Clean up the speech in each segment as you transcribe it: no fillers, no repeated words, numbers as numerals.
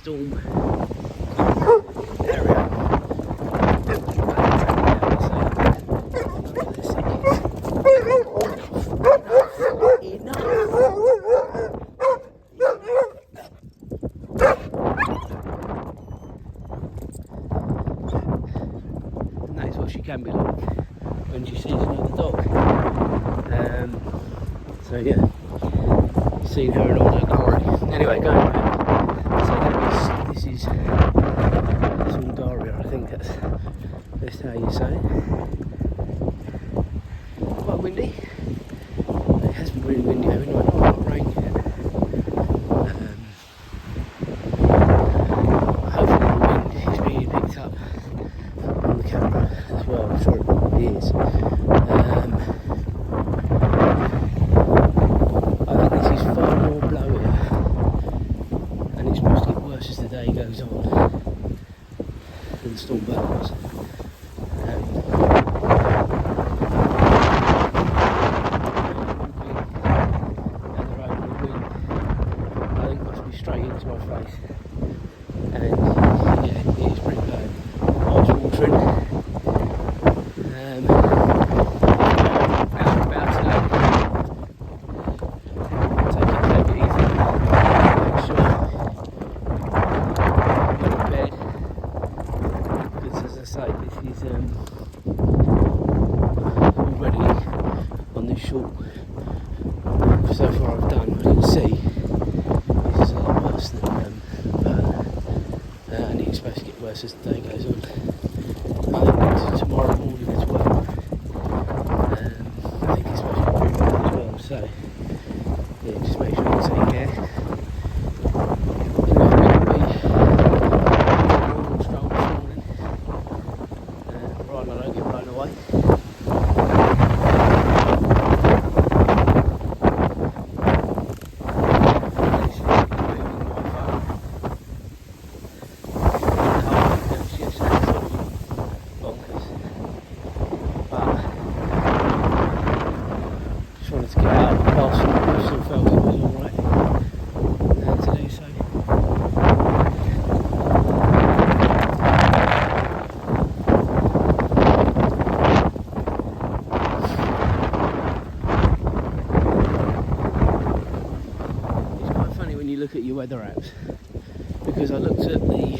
storm area. And that is what she can be like when she sees another dog. So yeah, you've seen her and all that glory. Anyway, going back. So this is Darragh, I think that's how you say it. Quite windy. It has been really windy overnight, not a lot of rain yet. Hopefully the wind is being picked up on the camera as well. I'm sure it probably is. I think this is far more blowier, and it's supposed to get worse as the day goes on than storm Bernard's. Straight into my face, and yeah, it is pretty bad. Eyes watering. About to take it easy. Make sure you're in bed, because as I say, this is already on this short so far I've done. I can see. And it's supposed to get worse as the day goes on. I think it's tomorrow morning as well. I think it's supposed to be pretty bad as well. So yeah, just make sure you take care. Anyway, I'm going to be normal stroll this morning, provided I don't get blown away. Wanted to get out of the bus, and I still felt it was alright to do so. It's quite funny when you look at your weather apps, because I looked at the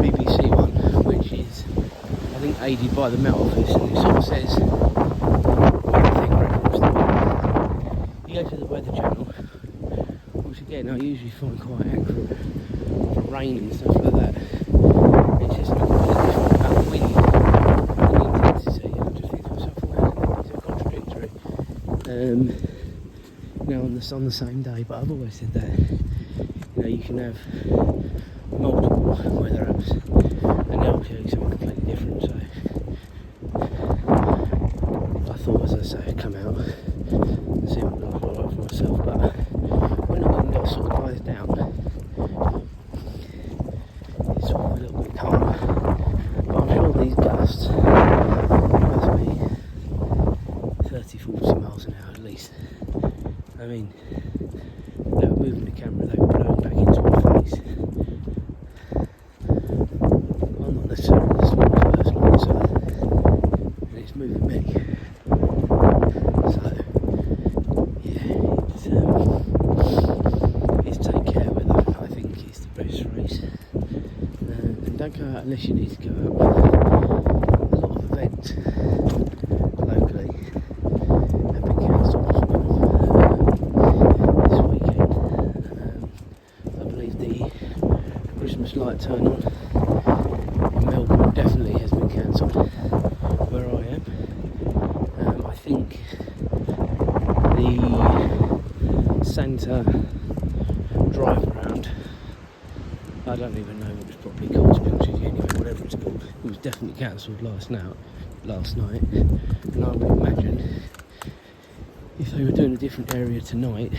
BBC one, which is I think aided by the Met Office, and it sort of says go to the Weather Channel, which again I usually find quite accurate for rain and stuff like that. It's just completely different about the wind and the intensity, and I just think to myself, well, it's a contradictory. On the same day, but I've always said that, you can have multiple weather apps and they'll show you something completely different. So I thought, as I say, I'd come out and see what it looks like for myself, but when the wind sort of dies down, it's sort of a little bit calmer. But I'm sure these gusts must be 30-40 miles an hour at least. I mean, they were moving the camera, they were blowing back into my face. I'm not necessarily the smallest person on this earth, and it's moving me. So it's take care with her, I think is the best phrase. And don't go out unless you need to go out. A lot of events locally have been cancelled as well this weekend. I believe the Christmas light turn on in Melbourne definitely has been cancelled where I am. I think the Santa drive around, I don't even know what it's properly called, to be honest with you, anyway, whatever it's called, it was definitely cancelled last night, and I would imagine if they were doing a different area tonight,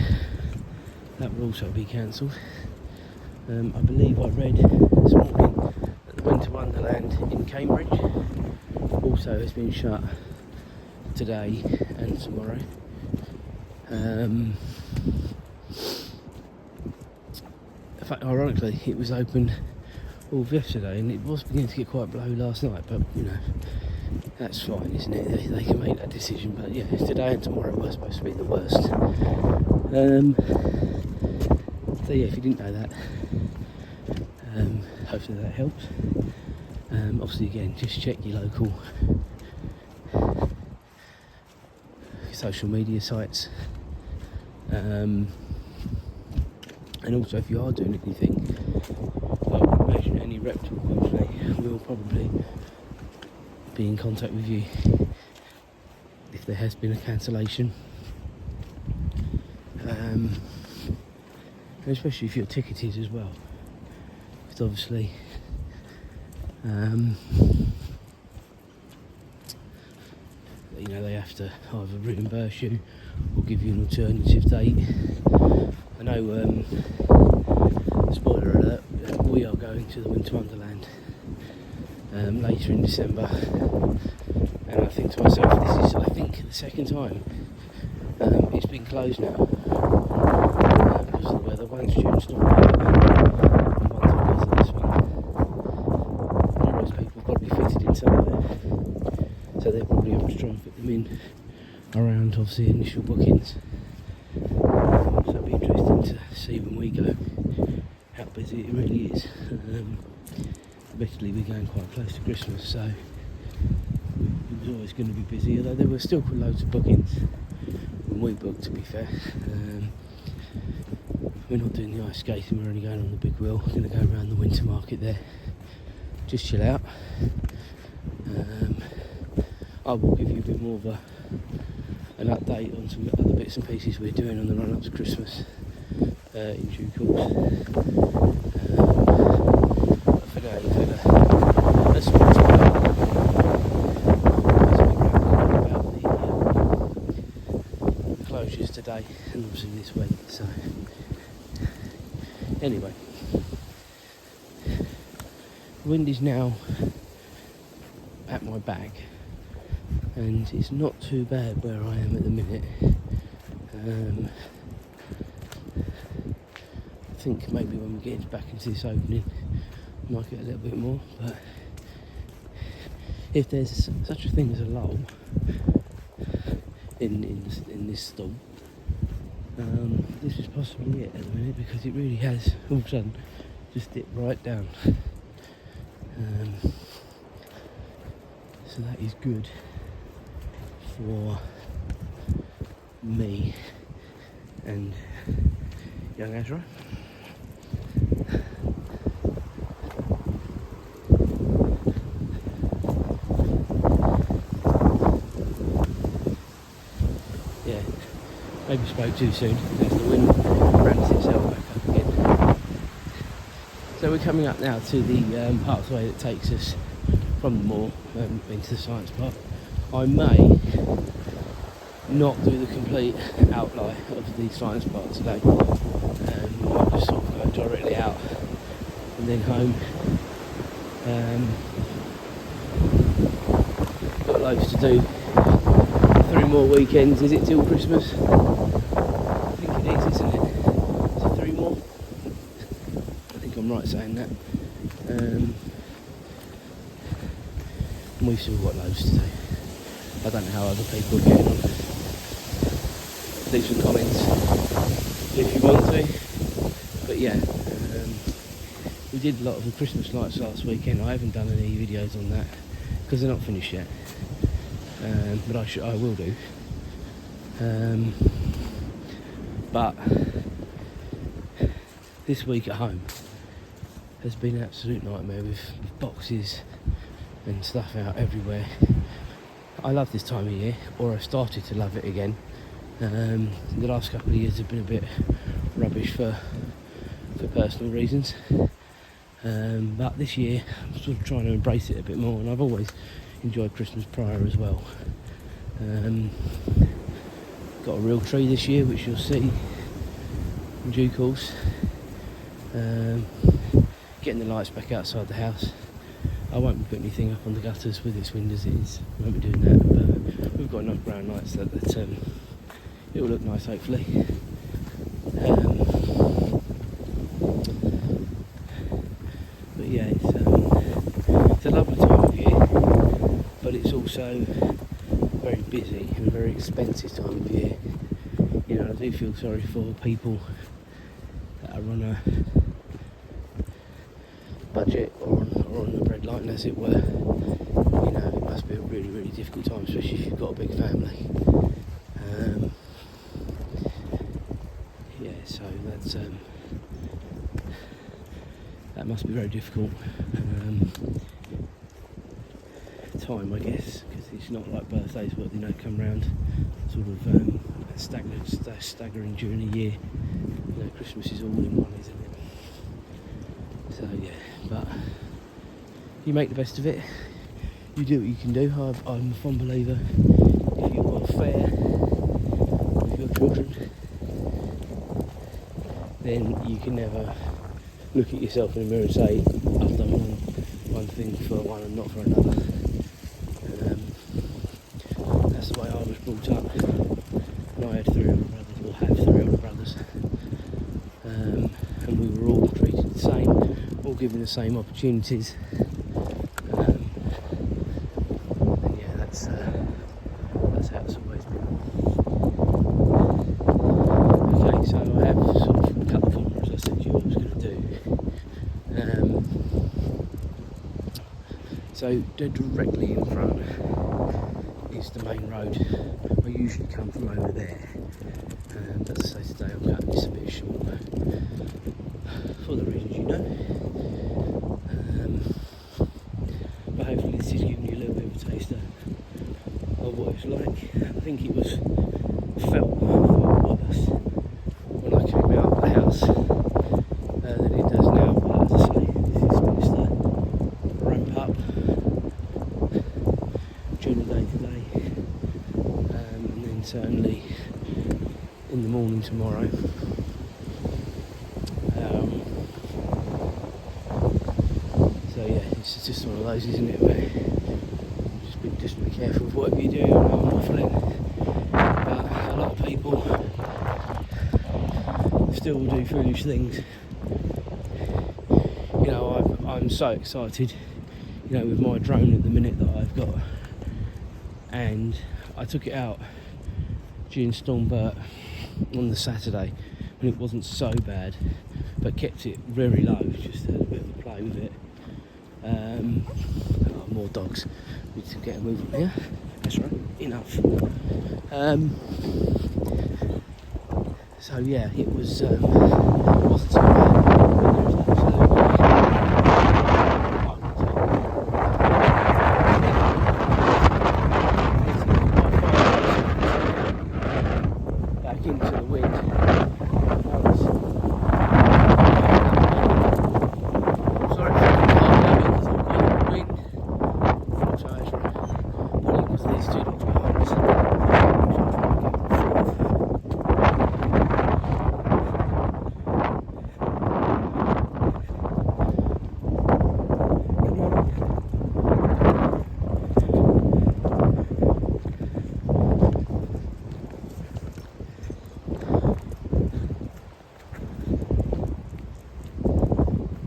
that would also be cancelled. I believe I read this morning that the Winter Wonderland in Cambridge also has been shut today and tomorrow. fact, ironically, it was open all of yesterday, and it was beginning to get quite low last night, but you know, that's fine, isn't it? They can make that decision, but yeah, today and tomorrow were supposed to be the worst. So yeah, if you didn't know that, hopefully that helps. Obviously, again, just check your local social media sites, and also if you are doing anything, I would imagine any reputable company will probably be in contact with you if there has been a cancellation, and especially if you're ticketed as well, because obviously you know, they have to either reimburse you or give you an alternative date. I know, spoiler alert, we are going to the Winter Wonderland later in December, and I think to myself, this is, I think, the second time it's been closed now because of the weather. One's June storm and one's because of this one. Numerous people have got to be fitted in somewhere, so they're probably able to try and fit them in around obviously initial bookings. So it'll be interesting to see when we go how busy it really is. Admittedly, we're going quite close to Christmas, so it was always going to be busy, although there were still loads of bookings when we booked, to be fair. We're not doing the ice skating, we're only going on the big wheel. We're going to go around the winter market there, just chill out. I will give you a bit more of an update on some other bits and pieces we're doing on the run up to Christmas in due course. But for now, you've had a small talk about the closures today, and obviously this week. So anyway, the wind is now at my back, and it's not too bad where I am at the minute. I think maybe when we get back into this opening, I might get a little bit more, but if there's such a thing as a lull in this storm, this is possibly it at the minute, because it really has all of a sudden just dipped right down. So that is good for me and young Ezra. Yeah, maybe spoke too soon as the wind ramps itself back up again. So we're coming up now to the pathway that takes us from the moor into the science park. I may not do the complete outline of the science park today, I'll just sort of go directly out and then home. Got loads to do. 3 more weekends, is it till Christmas? I think it is, isn't it? Is it 3 more? I think I'm right saying that. And we've still got loads to do. I don't know how other people are getting on. Leave some comments if you want to. But yeah, we did a lot of the Christmas lights last weekend. I haven't done any videos on that because they're not finished yet. But I will do. But this week at home has been an absolute nightmare with boxes and stuff out everywhere. I love this time of year, or I've started to love it again. The last couple of years have been a bit rubbish for personal reasons, but this year I'm sort of trying to embrace it a bit more, and I've always enjoyed Christmas prior as well. Got a real tree this year, which you'll see in due course. Getting the lights back outside the house. I won't be putting anything up on the gutters with its wind as it is. I won't be doing that, but we've got enough ground lights that it will look nice, hopefully. it's also very busy and a very expensive time of year. You know, I do feel sorry for people that are on a budget or on the bread line, as it were. You know, it must be a really, really difficult time, especially if you've got a big family. Yeah, so that's that must be very difficult time, I guess, because it's not like birthdays, but you know, come round sort of staggering during the year. You know, Christmas is all in one, isn't it? So yeah, but you make the best of it. You do what you can do. I'm a fond believer, if you're well fair with your children, then you can never look at yourself in the mirror and say, I've done one thing for one and not for another. That's the way I was brought up. And I had 3 older brothers, or have 3 older brothers. And we were all treated the same, all given the same opportunities. And yeah, that's how it's always been. Okay, so I have sort of cut the corner, as I said to you I was going to do. So directly in front is the main road. I usually come from over there, but as I say, today I'm cutting this a bit short for the reasons you know. But hopefully this is giving you a little bit of a taster of what it's like. I think it felt worse when I came out of the house than it does now. But as I say, this is supposed to ramp up during the day today, and then certainly in the morning tomorrow. So yeah, it's just one of those, isn't it, where just be careful of whatever you do. I know I'm waffling, but a lot of people still do foolish things. You know, I'm so excited, you know, with my drone at the minute that I've got, and I took it out during Storm Bert on the Saturday when it wasn't so bad, but kept it very low, just had a bit of a play with it. More dogs. We need to get a move up here. That's right, enough. So yeah, it was wasn't so bad. Back into the wind. Sorry for the because I've got the wind. Also, probably because these 2 dogs behind us.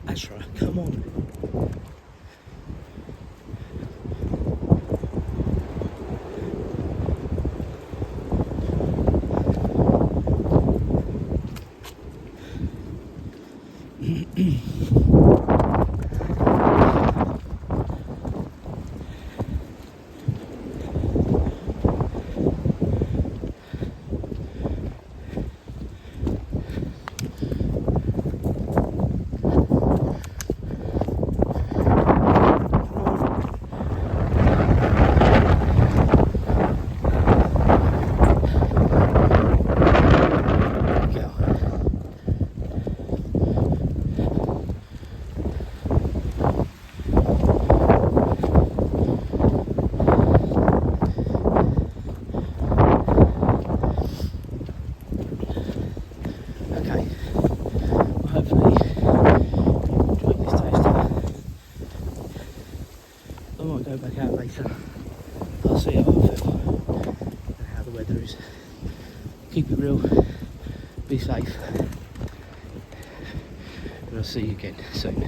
That's right, come on. go back out later. I'll see how I feel and how the weather is. Keep it real, be safe, and I'll see you again soon.